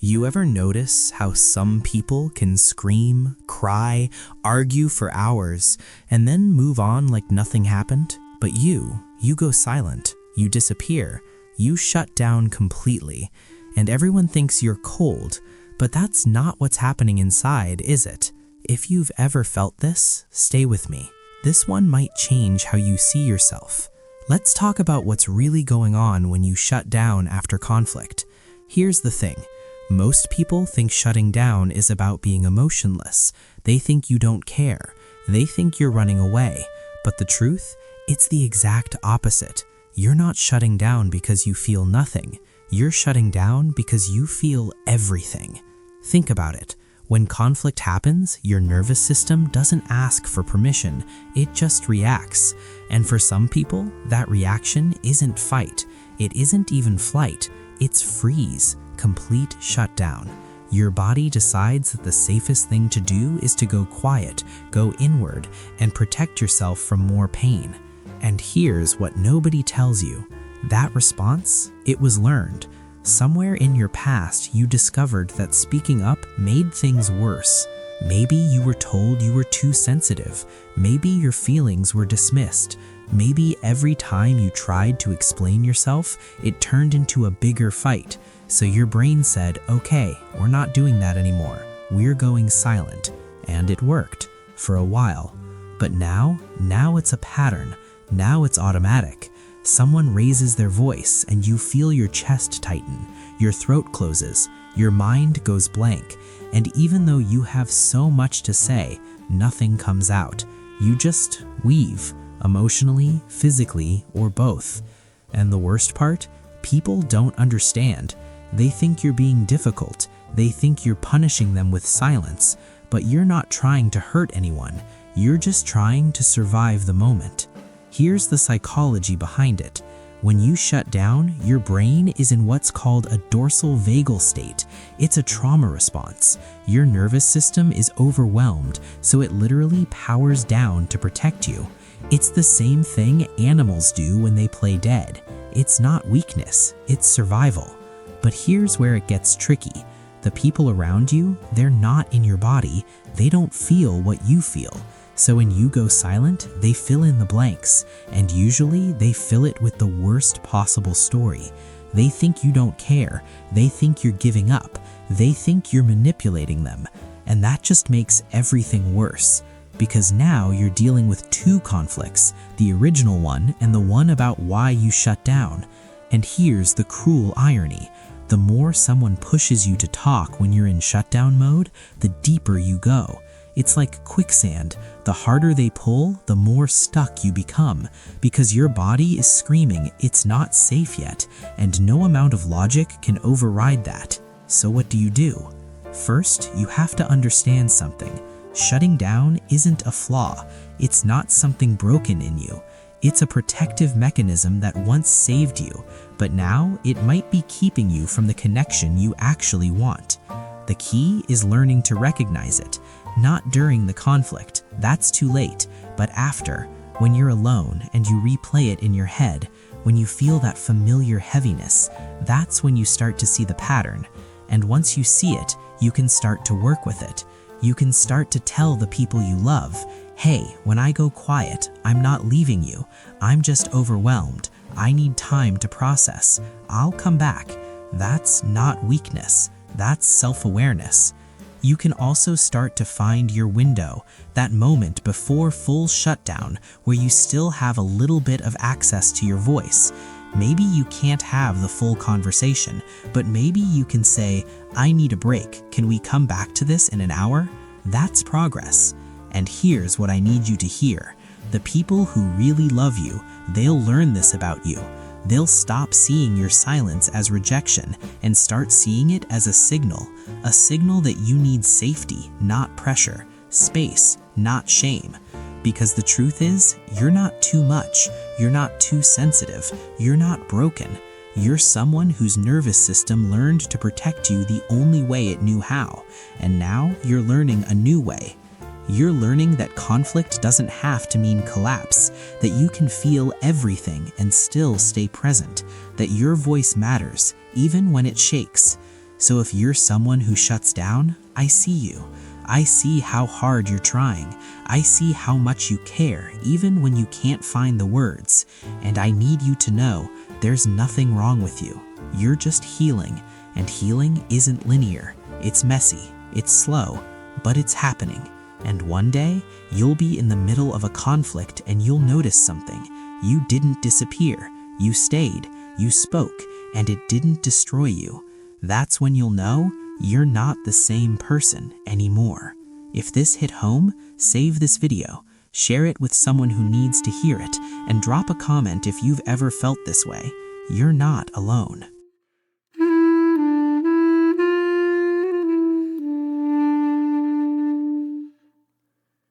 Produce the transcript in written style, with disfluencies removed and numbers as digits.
You ever notice how some people can scream, cry, argue for hours, and then move on like nothing happened? But you go silent, you disappear, you shut down completely, and everyone thinks you're cold, but that's not what's happening inside, is it? If you've ever felt this, stay with me. This one might change how you see yourself. Let's talk about what's really going on when you shut down after conflict. Here's the thing. Most people think shutting down is about being emotionless. They think you don't care. They think you're running away. But the truth? It's the exact opposite. You're not shutting down because you feel nothing. You're shutting down because you feel everything. Think about it. When conflict happens, your nervous system doesn't ask for permission. It just reacts. And for some people, that reaction isn't fight. It isn't even flight. It's freeze. Complete shutdown. Your body decides that the safest thing to do is to go quiet, go inward, and protect yourself from more pain. And here's what nobody tells you. That response, it was learned. Somewhere in your past, you discovered that speaking up made things worse. Maybe you were told you were too sensitive. Maybe your feelings were dismissed. Maybe every time you tried to explain yourself, it turned into a bigger fight. So your brain said, okay, we're not doing that anymore. We're going silent. And it worked for a while. But now it's a pattern. Now it's automatic. Someone raises their voice and you feel your chest tighten. Your throat closes. Your mind goes blank. And even though you have so much to say, nothing comes out. You just weave, emotionally, physically, or both. And the worst part? People don't understand. They think you're being difficult. They think you're punishing them with silence. But you're not trying to hurt anyone. You're just trying to survive the moment. Here's the psychology behind it. When you shut down, your brain is in what's called a dorsal vagal state. It's a trauma response. Your nervous system is overwhelmed, so it literally powers down to protect you. It's the same thing animals do when they play dead. It's not weakness, it's survival. But here's where it gets tricky. The people around you, they're not in your body. They don't feel what you feel. So when you go silent, they fill in the blanks. And usually they fill it with the worst possible story. They think you don't care. They think you're giving up. They think you're manipulating them. And that just makes everything worse. Because now you're dealing with two conflicts, the original one and the one about why you shut down. And here's the cruel irony. The more someone pushes you to talk when you're in shutdown mode, the deeper you go. It's like quicksand. The harder they pull, the more stuck you become, because your body is screaming it's not safe yet, and no amount of logic can override that. So what do? First, you have to understand something. Shutting down isn't a flaw. It's not something broken in you. It's a protective mechanism that once saved you, but now it might be keeping you from the connection you actually want. The key is learning to recognize it, not during the conflict, that's too late, but after, when you're alone and you replay it in your head, when you feel that familiar heaviness, that's when you start to see the pattern. And once you see it, you can start to work with it. You can start to tell the people you love, hey, when I go quiet, I'm not leaving you. I'm just overwhelmed. I need time to process. I'll come back. That's not weakness. That's self-awareness. You can also start to find your window, that moment before full shutdown where you still have a little bit of access to your voice. Maybe you can't have the full conversation, but maybe you can say, I need a break. Can we come back to this in an hour? That's progress. And here's what I need you to hear. The people who really love you, they'll learn this about you. They'll stop seeing your silence as rejection and start seeing it as a signal that you need safety, not pressure, space, not shame. Because the truth is, you're not too much, you're not too sensitive, you're not broken. You're someone whose nervous system learned to protect you the only way it knew how, and now you're learning a new way. You're learning that conflict doesn't have to mean collapse, that you can feel everything and still stay present, that your voice matters, even when it shakes. So if you're someone who shuts down, I see you. I see how hard you're trying. I see how much you care, even when you can't find the words. And I need you to know there's nothing wrong with you. You're just healing, and healing isn't linear. It's messy, it's slow, but it's happening. And one day, you'll be in the middle of a conflict and you'll notice something. You didn't disappear. You stayed, you spoke, and it didn't destroy you. That's when you'll know you're not the same person anymore. If this hit home, save this video, share it with someone who needs to hear it, and drop a comment if you've ever felt this way. You're not alone.